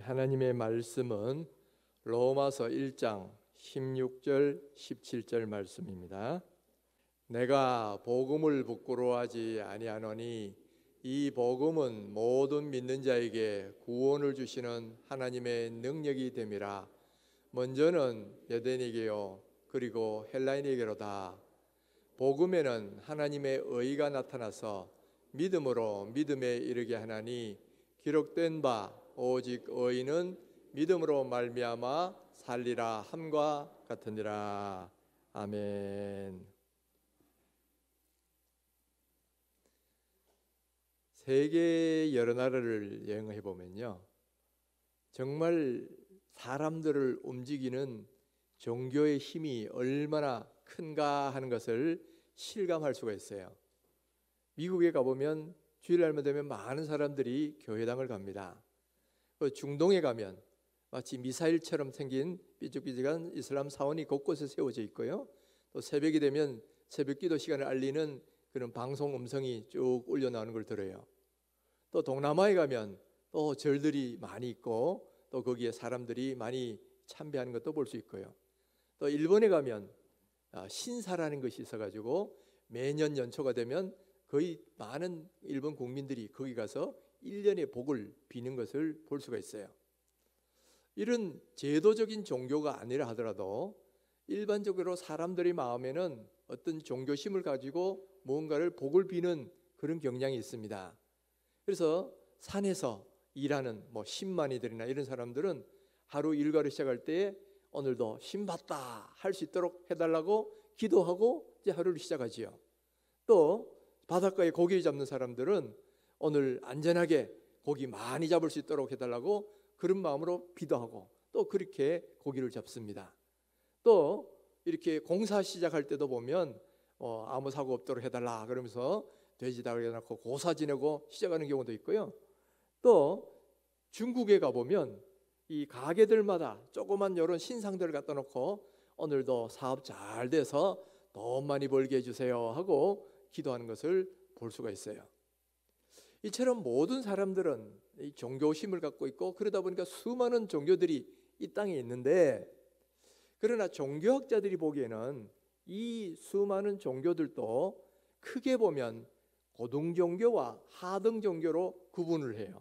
하나님의 말씀은 로마서 1장 16절 17절 말씀입니다. 내가 복음을 부끄러워하지 아니하노니 이 복음은 모든 믿는 자에게 구원을 주시는 하나님의 능력이 됨이라. 먼저는 유대인에게요 그리고 헬라인에게로다. 복음에는 하나님의 의가 나타나서 믿음으로 믿음에 이르게 하나니 기록된 바 오직 의인은 믿음으로 말미암아 살리라 함과 같으니라. 아멘. 세계 여러 나라를 여행해 보면요, 정말 사람들을 움직이는 종교의 힘이 얼마나 큰가 하는 것을 실감할 수가 있어요. 미국에 가보면 주일날만 되면 많은 사람들이 교회당을 갑니다. 중동에 가면 마치 미사일처럼 생긴 삐죽삐죽한 이슬람 사원이 곳곳에 세워져 있고요, 또 새벽이 되면 새벽기도 시간을 알리는 그런 방송 음성이 쭉 울려나오는 걸 들어요. 또 동남아에 가면 또 절들이 많이 있고 또 거기에 사람들이 많이 참배하는 것도 볼 수 있고요. 또 일본에 가면 신사라는 것이 있어가지고 매년 연초가 되면 거의 많은 일본 국민들이 거기 가서 1년의 복을 비는 것을 볼 수가 있어요. 이런 제도적인 종교가 아니라 하더라도 일반적으로 사람들의 마음에는 어떤 종교심을 가지고 무언가를 복을 비는 그런 경향이 있습니다. 그래서 산에서 일하는 신만이들이나 이런 사람들은 하루 일과를 시작할 때 오늘도 신 받다 할 수 있도록 해달라고 기도하고 이제 하루를 시작하지요. 또 바닷가에 고기 잡는 사람들은 오늘 안전하게 고기 많이 잡을 수 있도록 해달라고 그런 마음으로 기도하고 또 그렇게 고기를 잡습니다. 또 이렇게 공사 시작할 때도 보면 아무 사고 없도록 해달라 그러면서 돼지 닭을 해놓고 고사 지내고 시작하는 경우도 있고요. 또 중국에 가보면 이 가게들마다 조그만 이런 신상들을 갖다 놓고 오늘도 사업 잘 돼서 돈 많이 벌게 해주세요 하고 기도하는 것을 볼 수가 있어요. 이처럼 모든 사람들은 이 종교심을 갖고 있고 그러다 보니까 수많은 종교들이 이 땅에 있는데, 그러나 종교학자들이 보기에는 이 수많은 종교들도 크게 보면 고등종교와 하등종교로 구분을 해요.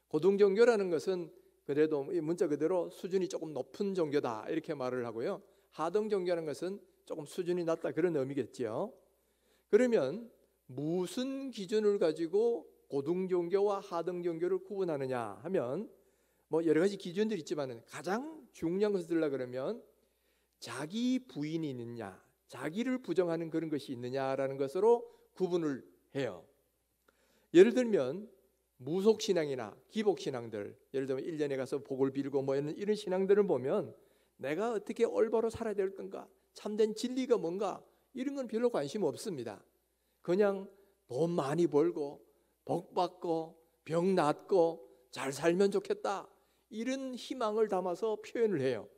고등종교라는 것은 그래도 문자 그대로 수준이 조금 높은 종교다 이렇게 말을 하고요, 하등종교라는 것은 조금 수준이 낮다 그런 의미겠죠. 그러면 무슨 기준을 가지고 고등종교와 하등종교를 구분하느냐 하면 여러 가지 기준들이 있지만 가장 중요한 것을 들으려 그러면 자기 부인이 있느냐, 자기를 부정하는 그런 것이 있느냐라는 것으로 구분을 해요. 예를 들면 무속신앙이나 기복신앙들, 예를 들면 1년에 가서 복을 빌고 이런 신앙들을 보면 내가 어떻게 올바로 살아야 될 건가, 참된 진리가 뭔가 이런 건 별로 관심 없습니다. 그냥 돈 많이 벌고 복 받고 병 낫고 잘 살면 좋겠다 이런 희망을 담아서 표현을 해요.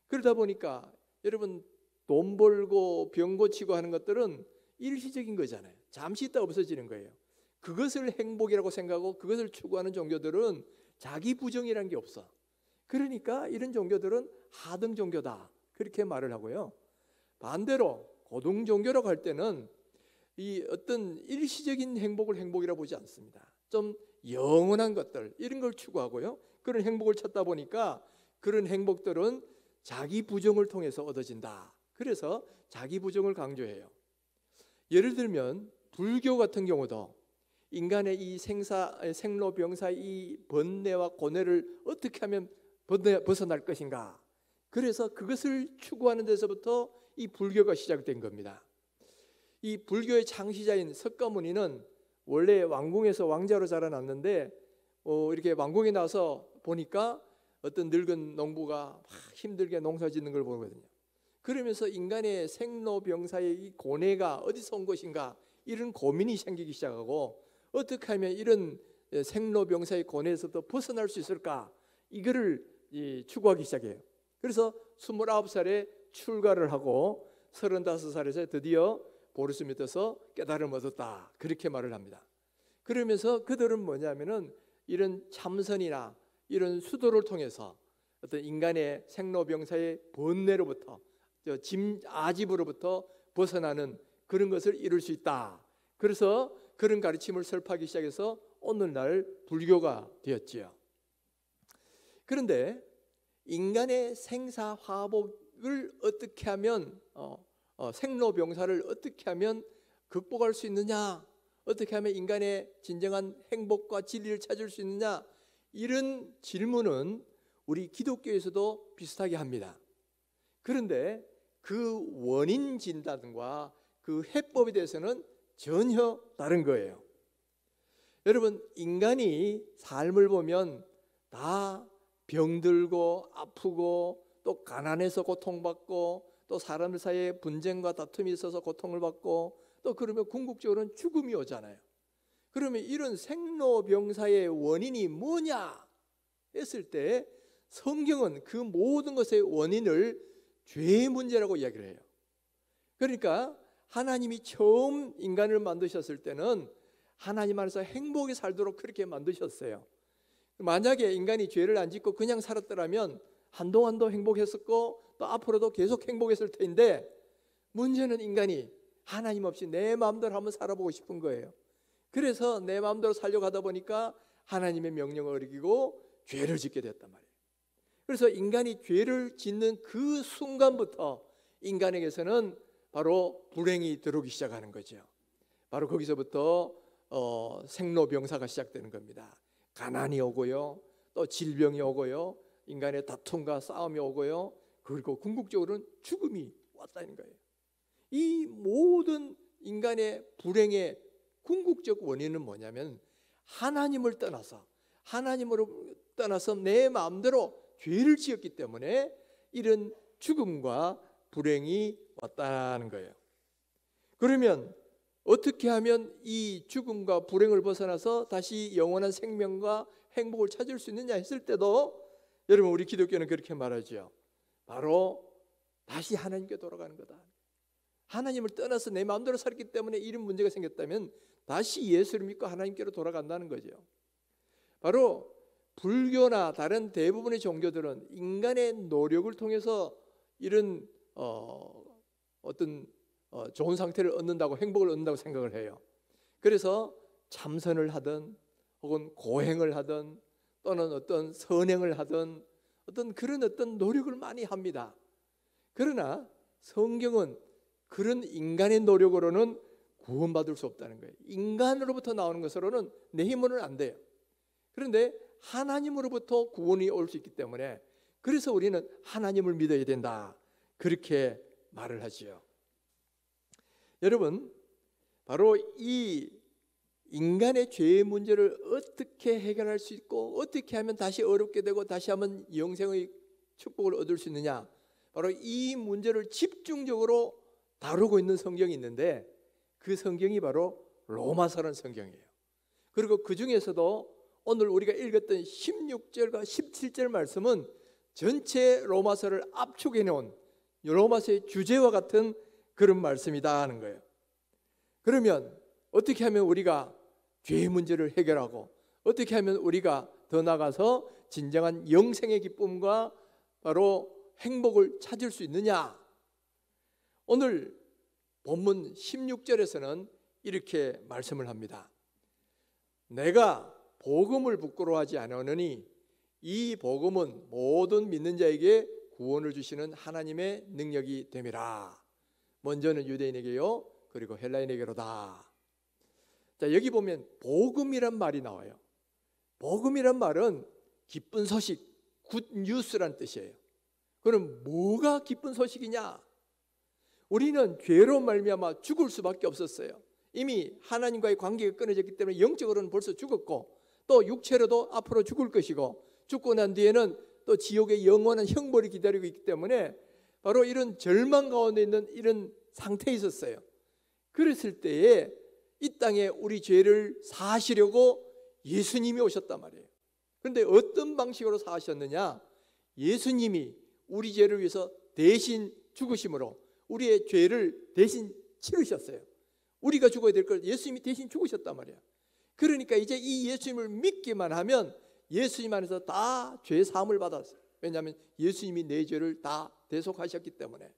그러다 보니까 여러분 돈 벌고 병 고치고 하는 것들은 일시적인 거잖아요. 잠시 있다 없어지는 거예요. 그것을 행복이라고 생각하고 그것을 추구하는 종교들은 자기 부정이라는 게 없어. 그러니까 이런 종교들은 하등 종교다 그렇게 말을 하고요. 반대로 고등 종교라고 할 때는 이 어떤 일시적인 행복을 행복이라고 보지 않습니다. 좀 영원한 것들 이런 걸 추구하고요, 그런 행복을 찾다 보니까 그런 행복들은 자기 부정을 통해서 얻어진다. 그래서 자기 부정을 강조해요. 예를 들면 불교 같은 경우도 인간의 이 생로병사의 이 번뇌와 고뇌를 어떻게 하면 벗어날 것인가, 그래서 그것을 추구하는 데서부터 이 불교가 시작된 겁니다. 이 불교의 창시자인 석가모니는 원래 왕궁에서 왕자로 자라났는데 이렇게 왕궁에 나서 보니까 어떤 늙은 농부가 막 힘들게 농사 짓는 걸 보거든요. 그러면서 인간의 생로병사의 이 고뇌가 어디서 온 것인가 이런 고민이 생기기 시작하고 어떻게 하면 이런 생로병사의 고뇌에서부터 벗어날 수 있을까, 이거를 추구하기 시작해요. 그래서 29살에 출가를 하고 35살에서 드디어 보르스 밑에서 깨달음을 얻었다 그렇게 말을 합니다. 그러면서 그들은 뭐냐면은 이런 참선이나 이런 수도를 통해서 어떤 인간의 생로병사의 번뇌로부터, 아집으로부터 벗어나는 그런 것을 이룰 수 있다. 그래서 그런 가르침을 설파하기 시작해서 오늘날 불교가 되었지요. 그런데 인간의 생사화복을 어떻게 하면 생로병사를 어떻게 하면 극복할 수 있느냐, 어떻게 하면 인간의 진정한 행복과 진리를 찾을 수 있느냐, 이런 질문은 우리 기독교에서도 비슷하게 합니다. 그런데 그 원인 진단과 그 해법에 대해서는 전혀 다른 거예요. 여러분, 인간이 삶을 보면 다 병들고 아프고 또 가난해서 고통받고 또 사람들 사이에 분쟁과 다툼이 있어서 고통을 받고 또 그러면 궁극적으로는 죽음이 오잖아요. 그러면 이런 생로병사의 원인이 뭐냐 했을 때 성경은 그 모든 것의 원인을 죄의 문제라고 이야기를 해요. 그러니까 하나님이 처음 인간을 만드셨을 때는 하나님 안에서 행복히 살도록 그렇게 만드셨어요. 만약에 인간이 죄를 안 짓고 그냥 살았더라면 한동안도 행복했었고 또 앞으로도 계속 행복했을 텐데, 문제는 인간이 하나님 없이 내 마음대로 한번 살아보고 싶은 거예요. 그래서 내 마음대로 살려고 하다 보니까 하나님의 명령을 어기고 죄를 짓게 됐단 말이에요. 그래서 인간이 죄를 짓는 그 순간부터 인간에게서는 바로 불행이 들어오기 시작하는 거죠. 바로 거기서부터 생로병사가 시작되는 겁니다. 가난이 오고요, 또 질병이 오고요, 인간의 다툼과 싸움이 오고요, 그리고 궁극적으로는 죽음이 왔다는 거예요. 이 모든 인간의 불행의 궁극적 원인은 뭐냐면 하나님을 떠나서 내 마음대로 죄를 지었기 때문에 이런 죽음과 불행이 왔다는 거예요. 그러면 어떻게 하면 이 죽음과 불행을 벗어나서 다시 영원한 생명과 행복을 찾을 수 있느냐 했을 때도, 여러분, 우리 기독교는 그렇게 말하죠. 바로 다시 하나님께 돌아가는 거다. 하나님을 떠나서 내 마음대로 살기 때문에 이런 문제가 생겼다면 다시 예수를 믿고 하나님께로 돌아간다는 거죠. 바로 불교나 다른 대부분의 종교들은 인간의 노력을 통해서 이런 어떤 좋은 상태를 얻는다고, 행복을 얻는다고 생각을 해요. 그래서 참선을 하든 혹은 고행을 하든 또는 어떤 선행을 하든 그런 노력을 많이 합니다. 그러나 성경은 그런 인간의 노력으로는 구원받을 수 없다는 거예요. 인간으로부터 나오는 것으로는 내 힘으로는 안 돼요. 그런데 하나님으로부터 구원이 올 수 있기 때문에, 그래서 우리는 하나님을 믿어야 된다, 그렇게 말을 하지요. 여러분, 바로 이 인간의 죄의 문제를 어떻게 해결할 수 있고 어떻게 하면 다시 어렵게 되고 다시 한번 영생의 축복을 얻을 수 있느냐, 바로 이 문제를 집중적으로 다루고 있는 성경이 있는데, 그 성경이 바로 로마서라는 성경이에요. 그리고 그 중에서도 오늘 우리가 읽었던 16절과 17절 말씀은 전체 로마서를 압축해 놓은 로마서의 주제와 같은 그런 말씀이다 하는 거예요. 그러면 어떻게 하면 우리가 죄의 문제를 해결하고 어떻게 하면 우리가 더 나아가서 진정한 영생의 기쁨과 바로 행복을 찾을 수 있느냐? 오늘 본문 16절에서는 이렇게 말씀을 합니다. 내가 복음을 부끄러워하지 않으니 이 복음은 모든 믿는 자에게 구원을 주시는 하나님의 능력이 됨이라. 먼저는 유대인에게요, 그리고 헬라인에게로다. 자, 여기 보면 복음이란 말이 나와요. 복음이란 말은 기쁜 소식, 굿 뉴스란 뜻이에요. 그럼 뭐가 기쁜 소식이냐? 우리는 죄로 말미암아 죽을 수밖에 없었어요. 이미 하나님과의 관계가 끊어졌기 때문에 영적으로는 벌써 죽었고 또 육체로도 앞으로 죽을 것이고, 죽고 난 뒤에는 또 지옥의 영원한 형벌이 기다리고 있기 때문에 바로 이런 절망 가운데 있는 이런 상태에 있었어요. 그랬을 때에 이 땅에 우리 죄를 사하시려고 예수님이 오셨단 말이에요. 그런데 어떤 방식으로 사하셨느냐? 예수님이 우리 죄를 위해서 대신 죽으심으로 우리의 죄를 대신 치르셨어요. 우리가 죽어야 될 걸 예수님이 대신 죽으셨단 말이야. 그러니까 이제 이 예수님을 믿기만 하면 예수님 안에서 다 죄 사함을 받았어요. 왜냐하면 예수님이 내 죄를 다 대속하셨기 때문에.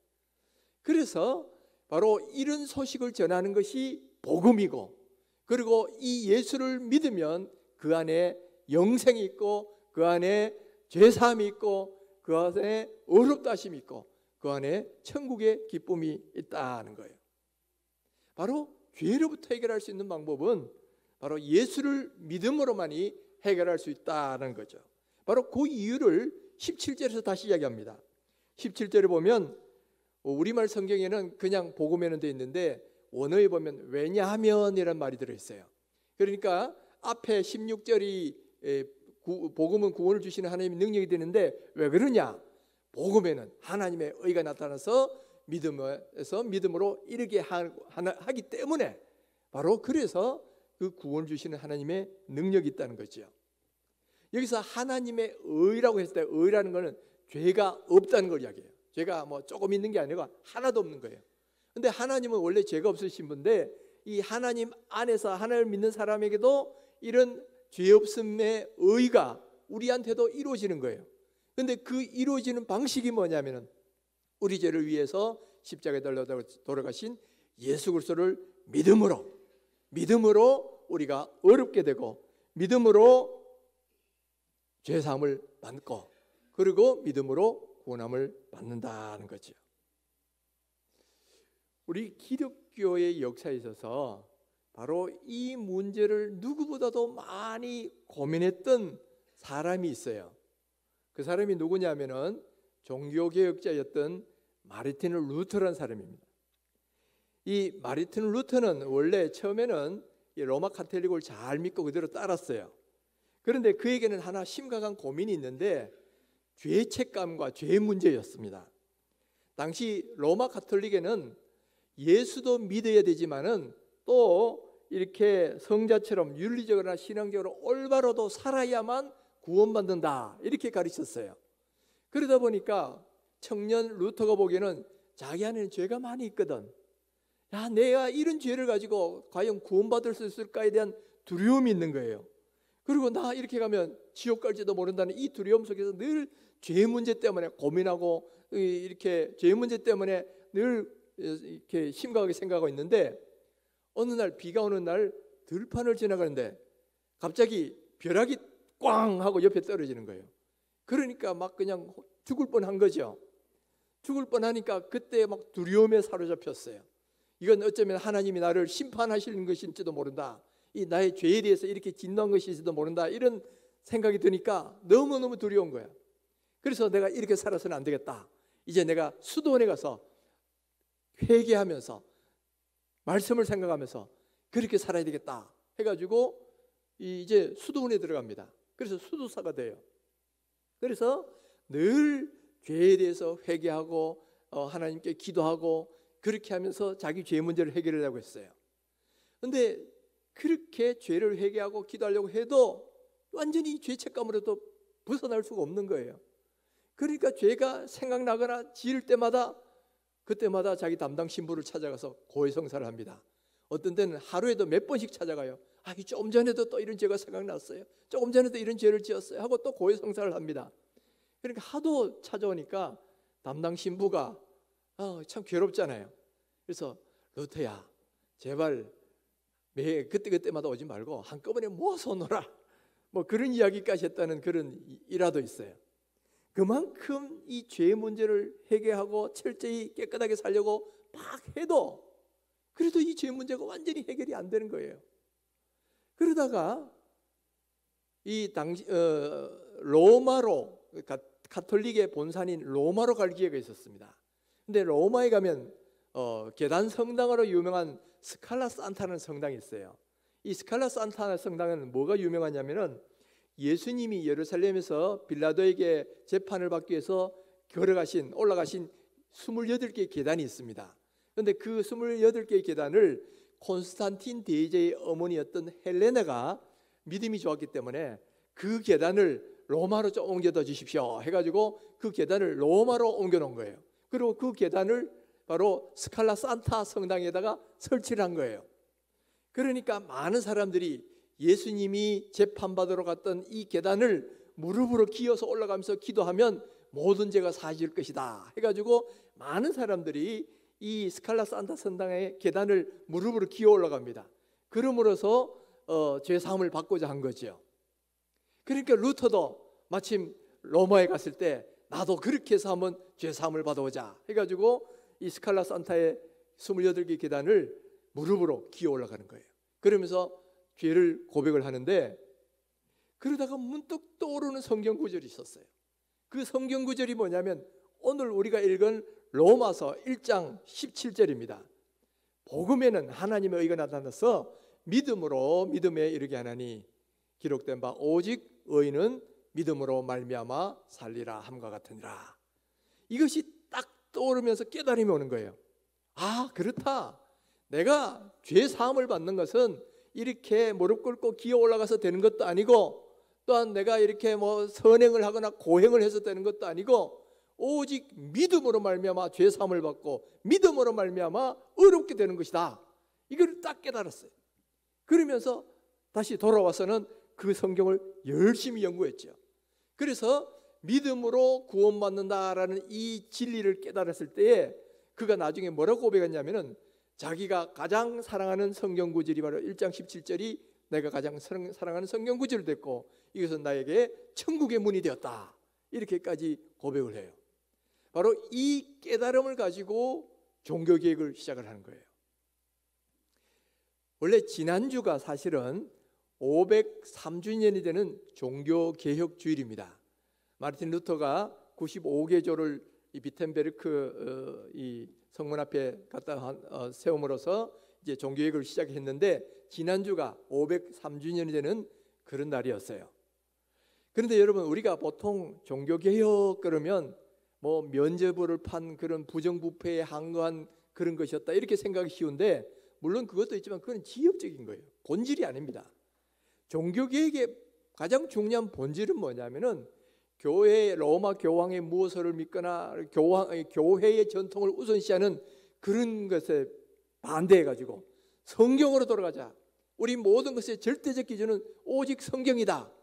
그래서 바로 이런 소식을 전하는 것이 복음이고, 그리고 이 예수를 믿으면 그 안에 영생이 있고, 그 안에 죄사함이 있고, 그 안에 의롭다 하심이 있고, 그 안에 천국의 기쁨이 있다는 거예요. 바로 죄로부터 해결할 수 있는 방법은 바로 예수를 믿음으로만이 해결할 수 있다는 거죠. 바로 그 이유를 17절에서 다시 이야기합니다. 17절에 보면 우리말 성경에는 그냥 복음에는 되어 있는데 원어에 보면 왜냐하면이라는 말이 들어있어요. 그러니까 앞에 16절이 복음은 구원을 주시는 하나님의 능력이 되는데 왜 그러냐? 복음에는 하나님의 의가 나타나서 믿음으로 이르게 하기 때문에, 바로 그래서 그 구원을 주시는 하나님의 능력이 있다는 거죠. 여기서 하나님의 의라고 했을 때 의라는 것은 죄가 없다는 걸 이야기해요. 죄가 뭐 조금 있는 게 아니라 하나도 없는 거예요. 근데 하나님은 원래 죄가 없으신 분인데 이 하나님 안에서 하나님을 믿는 사람에게도 이런 죄 없음의 의가 우리한테도 이루어지는 거예요. 근데 그 이루어지는 방식이 뭐냐면은 우리 죄를 위해서 십자가에 달려 돌아가신 예수 그리스도를 믿음으로 우리가 어렵게 되고, 믿음으로 죄 사함을 받고, 그리고 믿음으로 구원함을 받는다는 거죠. 우리 기독교의 역사에 있어서 바로 이 문제를 누구보다도 많이 고민했던 사람이 있어요. 그 사람이 누구냐면은 종교개혁자였던 마르틴 루터라는 사람입니다. 이 마르틴 루터는 원래 처음에는 로마 카톨릭을 잘 믿고 그대로 따랐어요. 그런데 그에게는 하나 심각한 고민이 있는데 죄책감과 죄 문제였습니다. 당시 로마 카톨릭에는 예수도 믿어야 되지만은 또 이렇게 성자처럼 윤리적으로나 신앙적으로 올바로도 살아야만 구원받는다, 이렇게 가르쳤어요. 그러다 보니까 청년 루터가 보기에는 자기 안에는 죄가 많이 있거든. 야, 내가 이런 죄를 가지고 과연 구원받을 수 있을까에 대한 두려움이 있는 거예요. 그리고 나 이렇게 가면 지옥 갈지도 모른다는 이 두려움 속에서 늘 죄 문제 때문에 고민하고, 이렇게 죄 문제 때문에 늘 이렇게 심각하게 생각하고 있는데, 어느 날 비가 오는 날 들판을 지나가는데 갑자기 벼락이 꽝 하고 옆에 떨어지는 거예요. 그러니까 막 그냥 죽을 뻔한 거죠. 죽을 뻔하니까 그때 막 두려움에 사로잡혔어요. 이건 어쩌면 하나님이 나를 심판하시는 것인지도 모른다, 이 나의 죄에 대해서 이렇게 진노한 것일지도 모른다, 이런 생각이 드니까 너무너무 두려운 거야. 그래서 내가 이렇게 살아서는 안 되겠다. 이제 내가 수도원에 가서 회개하면서 말씀을 생각하면서 그렇게 살아야 되겠다 해가지고 이제 수도원에 들어갑니다. 그래서 수도사가 돼요. 그래서 늘 죄에 대해서 회개하고 하나님께 기도하고 그렇게 하면서 자기 죄 문제를 해결하려고 했어요. 그런데 그렇게 죄를 회개하고 기도하려고 해도 완전히 죄책감으로도 벗어날 수가 없는 거예요. 그러니까 죄가 생각나거나 지을 때마다 그때마다 자기 담당 신부를 찾아가서 고해성사를 합니다. 어떤 때는 하루에도 몇 번씩 찾아가요. 조금 전에도 또 이런 죄가 생각났어요. 조금 전에도 이런 죄를 지었어요 하고 또 고해성사를 합니다. 그러니까 하도 찾아오니까 담당 신부가 참 괴롭잖아요. 그래서 루터야, 제발 매 그때마다 오지 말고 한꺼번에 모아서 오너라, 뭐 그런 이야기까지 했다는 그런 일화도 있어요. 그만큼 이 죄 문제를 해결하고 철저히 깨끗하게 살려고 막 해도 그래도 이 죄 문제가 완전히 해결이 안 되는 거예요. 그러다가 이 당시 로마로, 가톨릭의 본산인 로마로 갈 기회가 있었습니다. 근데 로마에 가면 계단 성당으로 유명한 스칼라 산타라는 성당이 있어요. 이 스칼라 산타 성당은 뭐가 유명하냐면은 예수님이 예루살렘에서 빌라도에게 재판을 받기 위해서 올라가신 28개의 계단이 있습니다. 그런데 그 28개의 계단을 콘스탄틴 대제의 어머니였던 헬레나가 믿음이 좋았기 때문에 그 계단을 로마로 좀 옮겨다 주십시오 해가지고 그 계단을 로마로 옮겨놓은 거예요. 그리고 그 계단을 바로 스칼라 산타 성당에다가 설치를 한 거예요. 그러니까 많은 사람들이 예수님이 재판받으러 갔던 이 계단을 무릎으로 기어서 올라가면서 기도하면 모든 죄가 사해질 것이다 해가지고 많은 사람들이 이 스칼라 산타 성당의 계단을 무릎으로 기어 올라갑니다. 그러므로서 죄 사함을 받고자 한 거죠. 그러니까 루터도 마침 로마에 갔을 때 나도 그렇게 해서 한번 죄 사함을 받아오자 해가지고 이 스칼라 산타의 28개 계단을 무릎으로 기어 올라가는 거예요. 그러면서 죄를 고백을 하는데, 그러다가 문득 떠오르는 성경 구절이 있었어요. 그 성경 구절이 뭐냐면 오늘 우리가 읽은 로마서 1장 17절입니다. 복음에는 하나님의 의가 나타나서 믿음으로 믿음에 이르게 하나니 기록된 바 오직 의인은 믿음으로 말미암아 살리라 함과 같으니라. 이것이 딱 떠오르면서 깨달음이 오는 거예요. 아, 그렇다. 내가 죄 사함을 받는 것은 이렇게 무릎 꿇고 기어 올라가서 되는 것도 아니고, 또한 내가 이렇게 뭐 선행을 하거나 고행을 해서 되는 것도 아니고, 오직 믿음으로 말미암아 죄 사함을 받고 믿음으로 말미암아 의롭게 되는 것이다. 이걸 딱 깨달았어요. 그러면서 다시 돌아와서는 그 성경을 열심히 연구했죠. 그래서 믿음으로 구원받는다라는 이 진리를 깨달았을 때에 그가 나중에 뭐라고 고백했냐면은, 자기가 가장 사랑하는 성경 구절이 바로 1장 17절이 내가 가장 사랑하는 성경 구절이 됐고 이것은 나에게 천국의 문이 되었다, 이렇게까지 고백을 해요. 바로 이 깨달음을 가지고 종교개혁을 시작을 하는 거예요. 원래 지난주가 사실은 503주년이 되는 종교개혁주일입니다. 마르틴 루터가 95개조를 이 비텐베르크 이 성문 앞에 갖다 세움으로써 이제 종교개혁을 시작했는데, 지난주가 503주년이 되는 그런 날이었어요. 그런데 여러분, 우리가 보통 종교개혁 그러면 뭐 면죄부를 판 그런 부정부패에 항거한 그런 것이었다 이렇게 생각이 쉬운데, 물론 그것도 있지만 그건 지역적인 거예요. 본질이 아닙니다. 종교개혁의 가장 중요한 본질은 뭐냐면은 교회, 로마 교황의 무엇을 믿거나 교회의 전통을 우선시하는 그런 것에 반대해가지고 성경으로 돌아가자. 우리 모든 것의 절대적 기준은 오직 성경이다.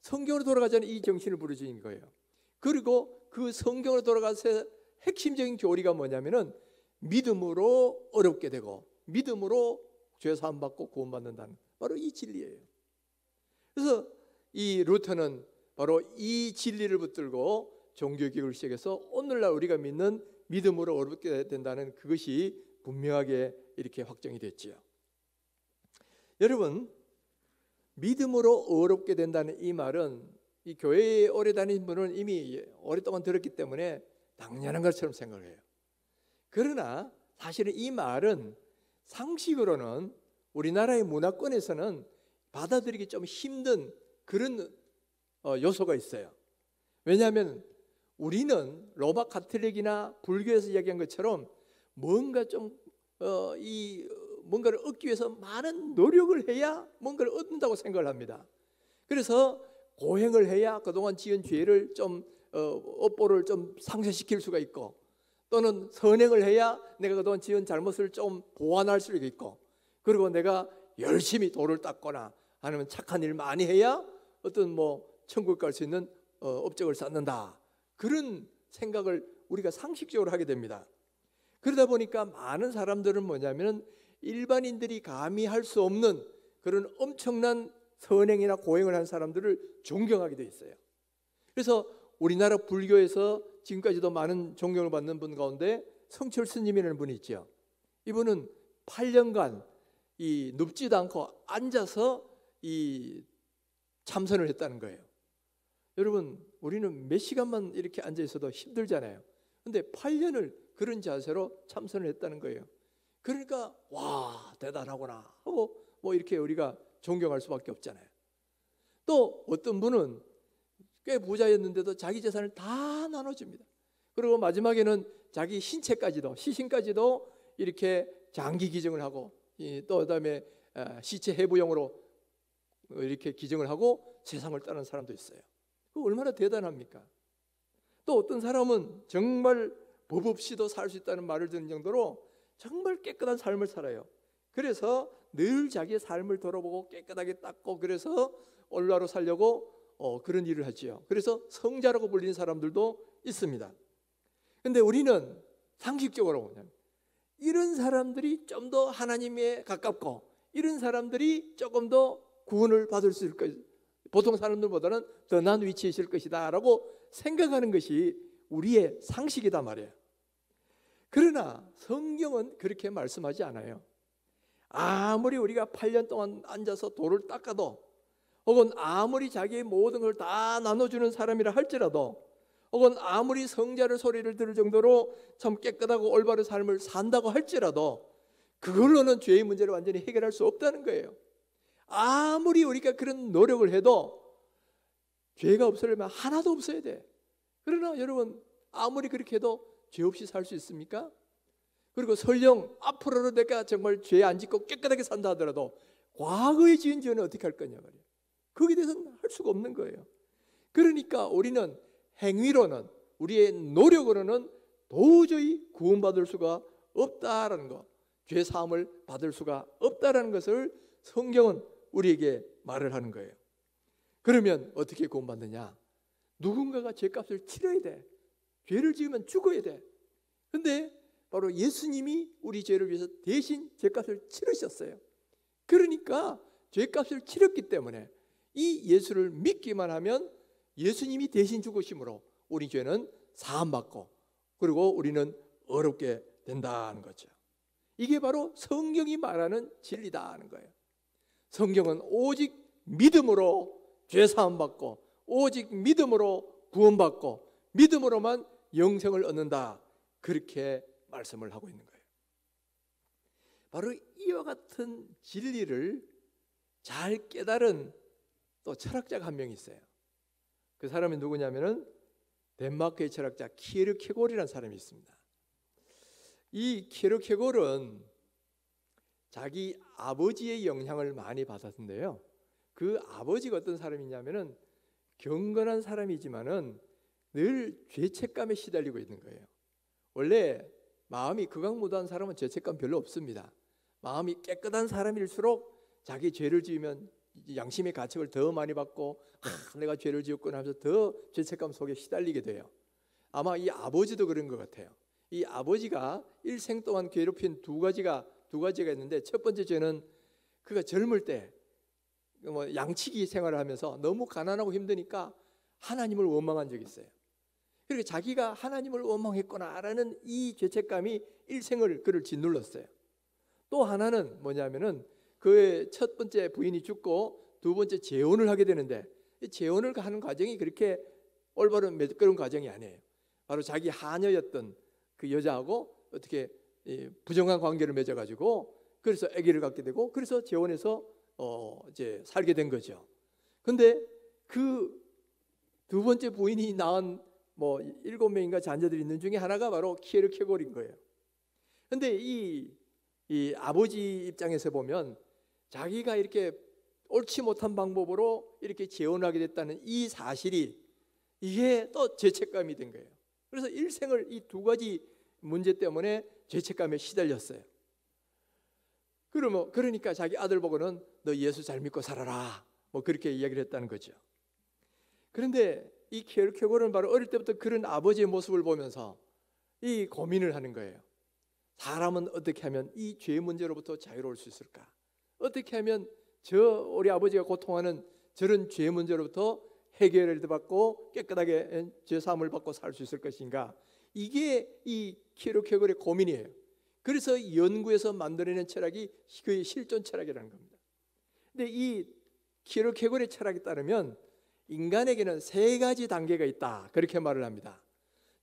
성경으로 돌아가자는 이 정신을 부르짖은 거예요. 그리고 그 성경으로 돌아가서 핵심적인 교리가 뭐냐면은 믿음으로 어렵게 되고 믿음으로 죄 사함 받고 구원받는다는 바로 이 진리예요. 그래서 이 루터는 바로 이 진리를 붙들고 종교개혁을 시작해서 오늘날 우리가 믿는 믿음으로 어렵게 된다는 그것이 분명하게 이렇게 확정이 됐지요. 여러분, 믿음으로 어렵게 된다는 이 말은 이 교회에 오래 다닌 분은 이미 오랫동안 들었기 때문에 당연한 것처럼 생각을 해요. 그러나 사실은 이 말은 상식으로는 우리나라의 문화권에서는 받아들이기 좀 힘든 그런 요소가 있어요. 왜냐하면 우리는 로마 가톨릭이나 불교에서 이야기한 것처럼 뭔가 좀 뭔가를 얻기 위해서 많은 노력을 해야 뭔가를 얻는다고 생각을 합니다. 그래서 고행을 해야 그동안 지은 죄를 좀 업보를 좀 상쇄시킬 수가 있고, 또는 선행을 해야 내가 그동안 지은 잘못을 좀 보완할 수가 있고, 그리고 내가 열심히 돌을 닦거나 아니면 착한 일 많이 해야 어떤 뭐 천국 갈 수 있는 업적을 쌓는다, 그런 생각을 우리가 상식적으로 하게 됩니다. 그러다 보니까 많은 사람들은 뭐냐면 일반인들이 감히 할 수 없는 그런 엄청난 선행이나 고행을 한 사람들을 존경하게 돼 있어요. 그래서 우리나라 불교에서 지금까지도 많은 존경을 받는 분 가운데 성철 스님이라는 분이 있죠. 이분은 8년간 눕지도 않고 앉아서 참선을 했다는 거예요. 여러분, 우리는 몇 시간만 이렇게 앉아 있어도 힘들잖아요. 근데 8년을 그런 자세로 참선을 했다는 거예요. 그러니까 와, 대단하구나 하고 뭐 이렇게 우리가 존경할 수밖에 없잖아요. 또 어떤 분은 꽤 부자였는데도 자기 재산을 다 나눠줍니다. 그리고 마지막에는 자기 신체까지도, 시신까지도 이렇게 장기 기증을 하고, 또 그다음에 시체 해부용으로 이렇게 기증을 하고 세상을 떠난 사람도 있어요. 그 얼마나 대단합니까? 또 어떤 사람은 정말 법 없이도 살 수 있다는 말을 듣는 정도로 정말 깨끗한 삶을 살아요. 그래서 늘 자기의 삶을 돌아보고 깨끗하게 닦고 그래서 올바로 살려고 그런 일을 하지요. 그래서 성자라고 불리는 사람들도 있습니다. 근데 우리는 상식적으로 이런 사람들이 좀 더 하나님에 가깝고 이런 사람들이 조금 더 구원을 받을 수 있을 것, 보통 사람들보다는 더 나은 위치에 있을 것이다 라고 생각하는 것이 우리의 상식이다 말이에요. 그러나 성경은 그렇게 말씀하지 않아요. 아무리 우리가 8년 동안 앉아서 돌을 닦아도, 혹은 아무리 자기의 모든 걸 다 나눠주는 사람이라 할지라도, 혹은 아무리 성자를 소리를 들을 정도로 참 깨끗하고 올바른 삶을 산다고 할지라도 그걸로는 죄의 문제를 완전히 해결할 수 없다는 거예요. 아무리 우리가 그런 노력을 해도 죄가 없으려면 하나도 없어야 돼. 그러나 여러분, 아무리 그렇게 해도 죄 없이 살 수 있습니까? 그리고 설령 앞으로도 내가 정말 죄 안 짓고 깨끗하게 산다 하더라도 과거에 지은 죄는 어떻게 할 거냐 말이에요. 거기에 대해서는 할 수가 없는 거예요. 그러니까 우리는 행위로는, 우리의 노력으로는 도저히 구원받을 수가 없다라는 것, 죄 사함을 받을 수가 없다라는 것을 성경은 우리에게 말을 하는 거예요. 그러면 어떻게 구원받느냐? 누군가가 죄값을 치러야 돼. 죄를 지으면 죽어야 돼. 근데 바로 예수님이 우리 죄를 위해서 대신 죄값을 치르셨어요. 그러니까 죄값을 치렀기 때문에 이 예수를 믿기만 하면 예수님이 대신 죽으심으로 우리 죄는 사함받고 그리고 우리는 어렵게 된다는 거죠. 이게 바로 성경이 말하는 진리다 하는 거예요. 성경은 오직 믿음으로 죄 사함받고 오직 믿음으로 구원받고 믿음으로만 영생을 얻는다, 그렇게 말씀을 하고 있는 거예요. 바로 이와 같은 진리를 잘 깨달은 또 철학자가 한 명 있어요. 그 사람이 누구냐면은 덴마크의 철학자 키에르케고르라는 사람이 있습니다. 이 키에르케고르는 자기 아버지의 영향을 많이 받았는데요. 그 아버지가 어떤 사람이냐면은 경건한 사람이지만은 늘 죄책감에 시달리고 있는 거예요. 원래 마음이 극악무도한 사람은 죄책감 별로 없습니다. 마음이 깨끗한 사람일수록 자기 죄를 지으면 양심의 가책을 더 많이 받고 내가 죄를 지었구나 하면서 더 죄책감 속에 시달리게 돼요. 아마 이 아버지도 그런 것 같아요. 이 아버지가 일생 동안 괴롭힌 두 가지가 있는데, 첫 번째 죄는 그가 젊을 때 양치기 생활을 하면서 너무 가난하고 힘드니까 하나님을 원망한 적이 있어요. 그러니까 자기가 하나님을 원망했구나라는 이 죄책감이 일생을 그를 짓눌렀어요. 또 하나는 뭐냐면은 그의 첫 번째 부인이 죽고 두 번째 재혼을 하게 되는데, 재혼을 하는 과정이 그렇게 올바른 매끄러운 과정이 아니에요. 바로 자기 하녀였던 그 여자하고 어떻게 부정한 관계를 맺어가지고 그래서 아기를 갖게 되고 그래서 재혼해서 이제 살게 된 거죠. 근데 그 두 번째 부인이 낳은 7명인가 자녀들이 있는 중에 하나가 바로 키에르케고르인 거예요. 근데 이 아버지 입장에서 보면 자기가 이렇게 옳지 못한 방법으로 이렇게 재혼하게 됐다는 이 사실이 이게 또 죄책감이 된 거예요. 그래서 일생을 이 두 가지 문제 때문에 죄책감에 시달렸어요. 그러니까 자기 아들 보고는 너 예수 잘 믿고 살아라, 그렇게 이야기를 했다는 거죠. 그런데 이 키에르케고르는 바로 어릴 때부터 그런 아버지의 모습을 보면서 이 고민을 하는 거예요. 사람은 어떻게 하면 이 죄 문제로부터 자유로울 수 있을까? 어떻게 하면 우리 아버지가 고통하는 저런 죄 문제로부터 해결을 받고 깨끗하게 죄 사함을 받고 살 수 있을 것인가? 이게 이 키에르케고르의 고민이에요. 그래서 연구해서 만들어낸 철학이 그의 실존 철학이라는 겁니다. 근데 이 키에르케고르의 철학에 따르면 인간에게는 세 가지 단계가 있다, 그렇게 말을 합니다.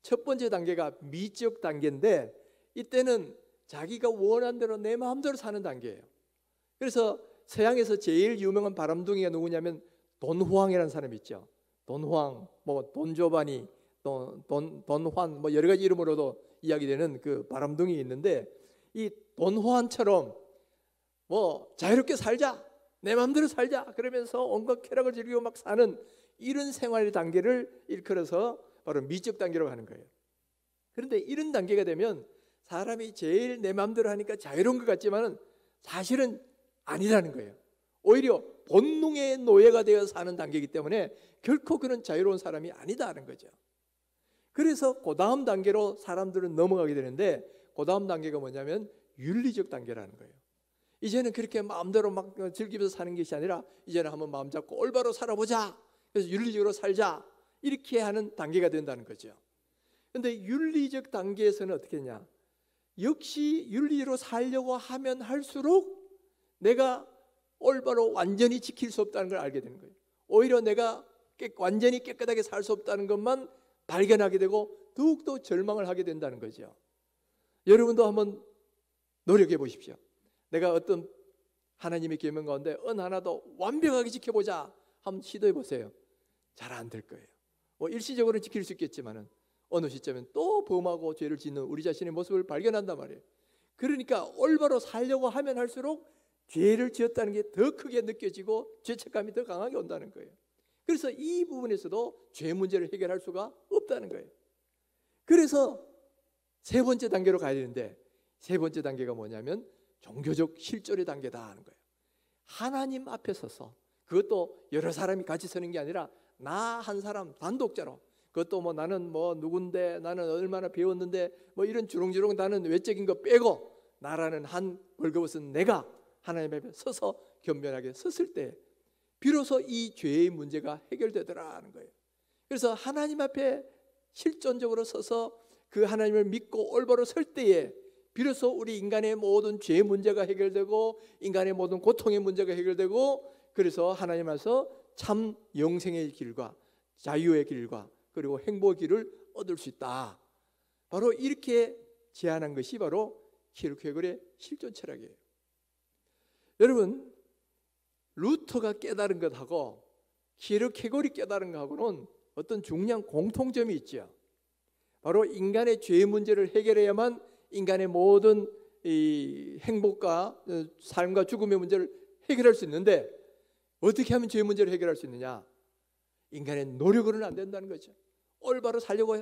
첫 번째 단계가 미적 단계인데 이때는 자기가 원하는 대로 내 마음대로 사는 단계예요. 그래서 서양에서 제일 유명한 바람둥이가 누구냐면 돈후앙이라는 사람이 있죠. 돈후앙, 돈조바니, 돈환, 여러 가지 이름으로도 이야기되는 그 바람둥이 있는데, 이 돈후안처럼 자유롭게 살자, 내 마음대로 살자 그러면서 온갖 쾌락을 즐기고 막 사는 이런 생활의 단계를 일컬어서 바로 미적 단계라고 하는 거예요. 그런데 이런 단계가 되면 사람이 제일 내 마음대로 하니까 자유로운 것 같지만은 사실은 아니라는 거예요. 오히려 본능의 노예가 되어 사는 단계이기 때문에 결코 그런 자유로운 사람이 아니다는 거죠. 그래서 그 다음 단계로 사람들은 넘어가게 되는데, 그 다음 단계가 뭐냐면 윤리적 단계라는 거예요. 이제는 그렇게 마음대로 막 즐기면서 사는 것이 아니라 이제는 한번 마음 잡고 올바로 살아보자, 그래서 윤리적으로 살자, 이렇게 하는 단계가 된다는 거죠. 그런데 윤리적 단계에서는 어떻게 했냐, 역시 윤리로 살려고 하면 할수록 내가 올바로 완전히 지킬 수 없다는 걸 알게 되는 거예요. 오히려 내가 완전히 깨끗하게 살 수 없다는 것만 발견하게 되고 더욱더 절망을 하게 된다는 거죠. 여러분도 한번 노력해 보십시오. 내가 어떤 하나님의 계명 가운데 어느 하나도 완벽하게 지켜보자 한번 시도해 보세요. 잘 안 될 거예요. 일시적으로는 지킬 수 있겠지만은 어느 시점엔 또 범하고 죄를 짓는 우리 자신의 모습을 발견한단 말이에요. 그러니까 올바로 살려고 하면 할수록 죄를 지었다는 게 더 크게 느껴지고 죄책감이 더 강하게 온다는 거예요. 그래서 이 부분에서도 죄 문제를 해결할 수가 없다는 거예요. 그래서 세 번째 단계로 가야 되는데, 세 번째 단계가 뭐냐면 종교적 실존의 단계다 하는 거예요. 하나님 앞에 서서, 그것도 여러 사람이 같이 서는 게 아니라 나 한 사람 단독자로, 그것도 뭐 나는 뭐 누군데, 나는 얼마나 배웠는데, 뭐 이런 주렁주렁 나는 외적인 거 빼고 나라는 한 벌거벗은 내가 하나님 앞에 서서 겸손하게 섰을 때 비로소 이 죄의 문제가 해결되더라 하는 거예요. 그래서 하나님 앞에 실존적으로 서서 그 하나님을 믿고 올바로 설 때에 비로소 우리 인간의 모든 죄의 문제가 해결되고 인간의 모든 고통의 문제가 해결되고, 그래서 하나님 앞에서 참 영생의 길과 자유의 길과 그리고 행복의 길을 얻을 수 있다. 바로 이렇게 제안한 것이 바로 키르케고르의 실존 철학이에요. 여러분, 루터가 깨달은 것하고 키르케고르이 깨달은 것하고는 어떤 중요한 공통점이 있죠. 바로 인간의 죄의 문제를 해결해야만 인간의 모든 이 행복과 삶과 죽음의 문제를 해결할 수 있는데, 어떻게 하면 죄의 문제를 해결할 수 있느냐? 인간의 노력으로는 안 된다는 거죠. 올바로 살려고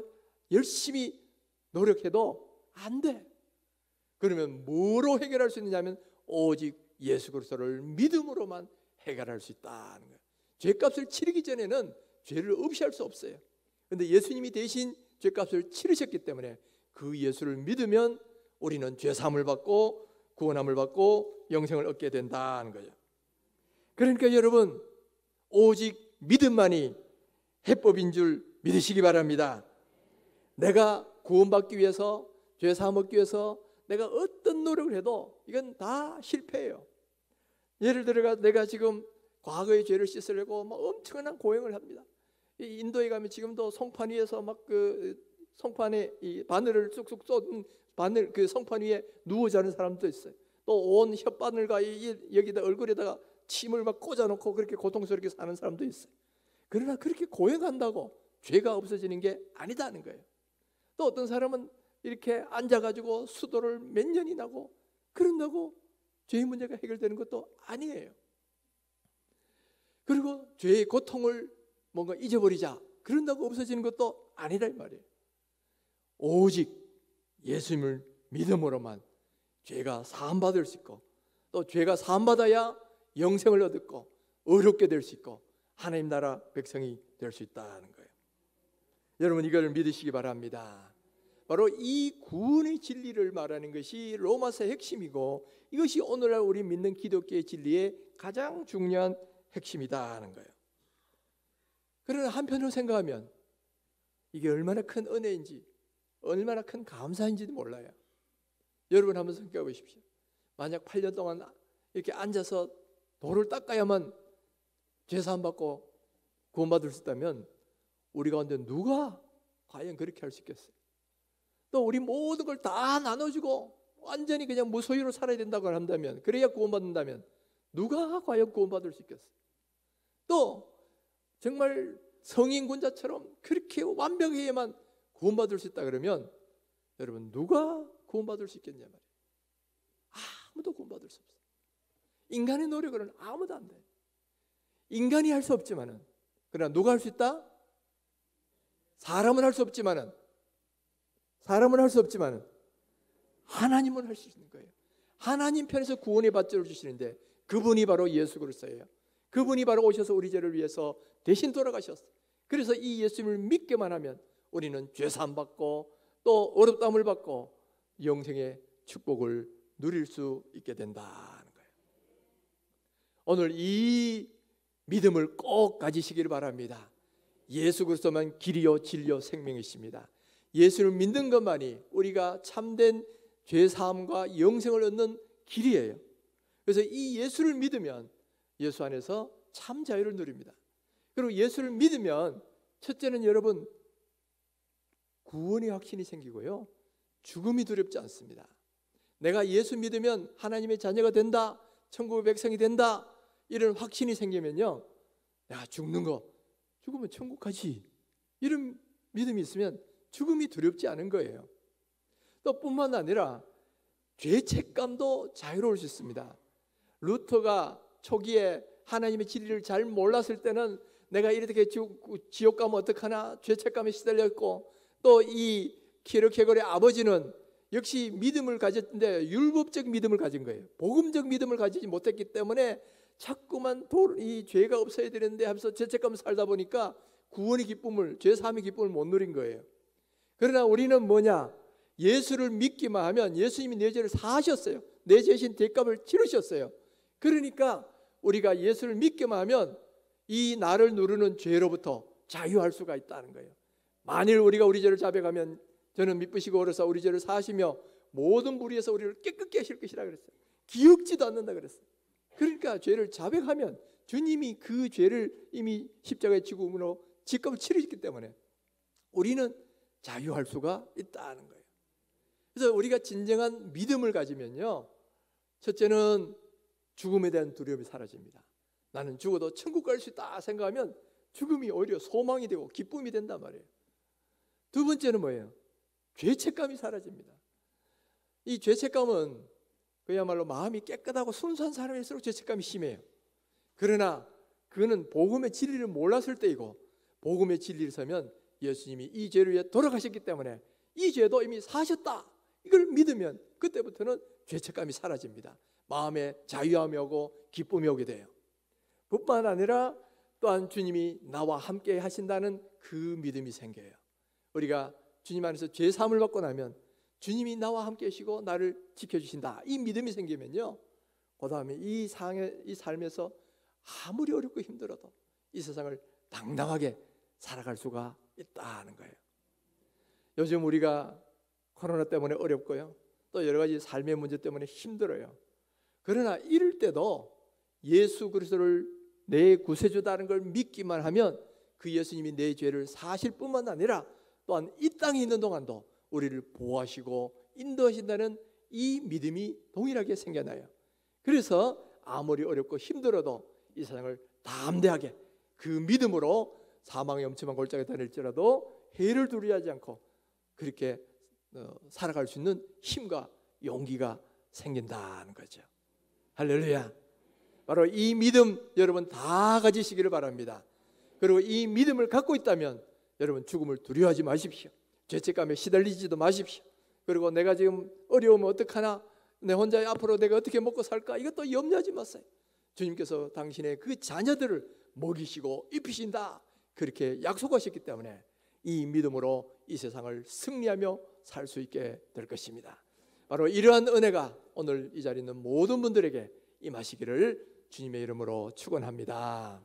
열심히 노력해도 안 돼. 그러면 뭐로 해결할 수 있느냐면 오직 예수 그리스도를 믿음으로만 해결할 수 있다는 거예요. 죄값을 치르기 전에는 죄를 없이 할 수 없어요. 그런데 예수님이 대신 죄값을 치르셨기 때문에 그 예수를 믿으면 우리는 죄사함을 받고 구원함을 받고 영생을 얻게 된다는 거죠. 그러니까 여러분, 오직 믿음만이 해법인 줄 믿으시기 바랍니다. 내가 구원받기 위해서, 죄사함 얻기 위해서 내가 어떤 노력을 해도 이건 다 실패예요. 예를 들어 내가 지금 과거의 죄를 씻으려고 막 엄청난 고행을 합니다. 이 인도에 가면 지금도 송판 위에서 막 그 송판에 이 바늘을 쑥쑥 쏟은 바늘 그 송판 위에 누워 자는 사람도 있어요. 또 온 혓바늘과 여기다 얼굴에다가 침을 막 꽂아놓고 그렇게 고통스럽게 사는 사람도 있어요. 그러나 그렇게 고행한다고 죄가 없어지는 게 아니다는 거예요. 또 어떤 사람은 이렇게 앉아가지고 수도를 몇 년이 나고 그런다고 죄의 문제가 해결되는 것도 아니에요. 그리고 죄의 고통을 뭔가 잊어버리자 그런다고 없어지는 것도 아니란 말이에요. 오직 예수님을 믿음으로만 죄가 사함받을 수 있고, 또 죄가 사함받아야 영생을 얻고 의롭게 될 수 있고 하나님 나라 백성이 될 수 있다는 거예요. 여러분, 이걸 믿으시기 바랍니다. 바로 이 구원의 진리를 말하는 것이 로마서의 핵심이고, 이것이 오늘날 우리 믿는 기독교의 진리의 가장 중요한 핵심이다 하는 거예요. 그러나 한편으로 생각하면 이게 얼마나 큰 은혜인지, 얼마나 큰 감사인지도 몰라요. 여러분 한번 생각해 보십시오. 만약 8년 동안 이렇게 앉아서 돌을 닦아야만 죄사함 받고 구원받을 수 있다면 우리 가운데 누가 과연 그렇게 할 수 있겠어요? 또 우리 모든 걸 다 나눠주고 완전히 그냥 무소유로 살아야 된다고 한다면, 그래야 구원받는다면 누가 과연 구원받을 수 있겠어요? 또 정말 성인군자처럼 그렇게 완벽해야만 구원받을 수 있다 그러면 여러분 누가 구원받을 수 있겠냐 말이에요. 아무도 구원받을 수 없어요. 인간의 노력으로는 아무도 안 돼. 인간이 할 수 없지만은, 그러나 누가 할 수 있다? 사람은 할 수 없지만은 하나님은 할 수 있는 거예요. 하나님 편에서 구원의 받절을 주시는데 그분이 바로 예수 그리스도예요. 그분이 바로 오셔서 우리 죄를 위해서 대신 돌아가셨어요. 그래서 이 예수님을 믿기만 하면 우리는 죄사함 받고 또 어렵다함을 받고 영생의 축복을 누릴 수 있게 된다는 거예요. 오늘 이 믿음을 꼭 가지시기를 바랍니다. 예수 그리스도만 길이요 진리요 생명이십니다. 예수를 믿는 것만이 우리가 참된 죄사함과 영생을 얻는 길이에요. 그래서 이 예수를 믿으면 예수 안에서 참 자유를 누립니다. 그리고 예수를 믿으면 첫째는 여러분 구원의 확신이 생기고요, 죽음이 두렵지 않습니다. 내가 예수 믿으면 하나님의 자녀가 된다, 천국의 백성이 된다, 이런 확신이 생기면요, 야, 죽는 거, 죽으면 천국 가지, 이런 믿음이 있으면 죽음이 두렵지 않은 거예요. 또 뿐만 아니라 죄책감도 자유로울 수 있습니다. 루터가 초기에 하나님의 진리를 잘 몰랐을 때는 내가 이렇게 지옥 가면 어떡하나 죄책감에 시달렸고, 또 이 키르케고르의 아버지는 역시 믿음을 가졌는데 율법적 믿음을 가진 거예요. 복음적 믿음을 가지지 못했기 때문에 자꾸만 이 죄가 없어야 되는데 하면서 죄책감 살다 보니까 구원의 기쁨을, 죄사함의 기쁨을 못 누린 거예요. 그러나 우리는 뭐냐? 예수를 믿기만 하면 예수님이 내 죄를 사하셨어요. 내 죄신 대값을 치르셨어요. 그러니까 우리가 예수를 믿기만 하면 이 나를 누르는 죄로부터 자유할 수가 있다는 거예요. 만일 우리가 우리 죄를 자백하면 저는 미쁘시고 어려서 우리 죄를 사하시며 모든 무리에서 우리를 깨끗게 하실 것이라 그랬어요. 기억지도 않는다 그랬어요. 그러니까 죄를 자백하면 주님이 그 죄를 이미 십자가에 죽음으로 직감을 치르셨기 때문에 우리는 자유할 수가 있다는 거예요. 그래서 우리가 진정한 믿음을 가지면요, 첫째는 죽음에 대한 두려움이 사라집니다. 나는 죽어도 천국 갈 수 있다 생각하면 죽음이 오히려 소망이 되고 기쁨이 된단 말이에요. 두 번째는 뭐예요? 죄책감이 사라집니다. 이 죄책감은 그야말로 마음이 깨끗하고 순수한 사람일수록 죄책감이 심해요. 그러나 그거는 복음의 진리를 몰랐을 때이고, 복음의 진리를 서면 예수님이 이 죄를 위해 돌아가셨기 때문에 이 죄도 이미 사셨다, 이걸 믿으면 그때부터는 죄책감이 사라집니다. 마음에 자유함이 오고 기쁨이 오게 돼요. 뿐만 아니라 또한 주님이 나와 함께 하신다는 그 믿음이 생겨요. 우리가 주님 안에서 죄사함을 받고 나면 주님이 나와 함께 하시고 나를 지켜주신다, 이 믿음이 생기면요, 그 다음에 이 삶에서 아무리 어렵고 힘들어도 이 세상을 당당하게 살아갈 수가 있다는 거예요. 요즘 우리가 코로나 때문에 어렵고요, 또 여러 가지 삶의 문제 때문에 힘들어요. 그러나 이럴 때도 예수 그리스도를 내 구세주다는 걸 믿기만 하면 그 예수님이 내 죄를 사실 뿐만 아니라 또한 이 땅에 있는 동안도 우리를 보호하시고 인도하신다는 이 믿음이 동일하게 생겨나요. 그래서 아무리 어렵고 힘들어도 이 세상을 담대하게 그 믿음으로 사망의 엄침한 골짜기에 다닐지라도 해를 두려워하지 않고 그렇게 살아갈 수 있는 힘과 용기가 생긴다는 거죠. 할렐루야. 바로 이 믿음 여러분 다 가지시기를 바랍니다. 그리고 이 믿음을 갖고 있다면 여러분 죽음을 두려워하지 마십시오. 죄책감에 시달리지도 마십시오. 그리고 내가 지금 어려우면 어떡하나, 내 혼자 앞으로 내가 어떻게 먹고 살까, 이것도 염려하지 마세요. 주님께서 당신의 그 자녀들을 먹이시고 입히신다, 그렇게 약속하셨기 때문에 이 믿음으로 이 세상을 승리하며 살 수 있게 될 것입니다. 바로 이러한 은혜가 오늘 이 자리에 있는 모든 분들에게 임하시기를 주님의 이름으로 축원합니다.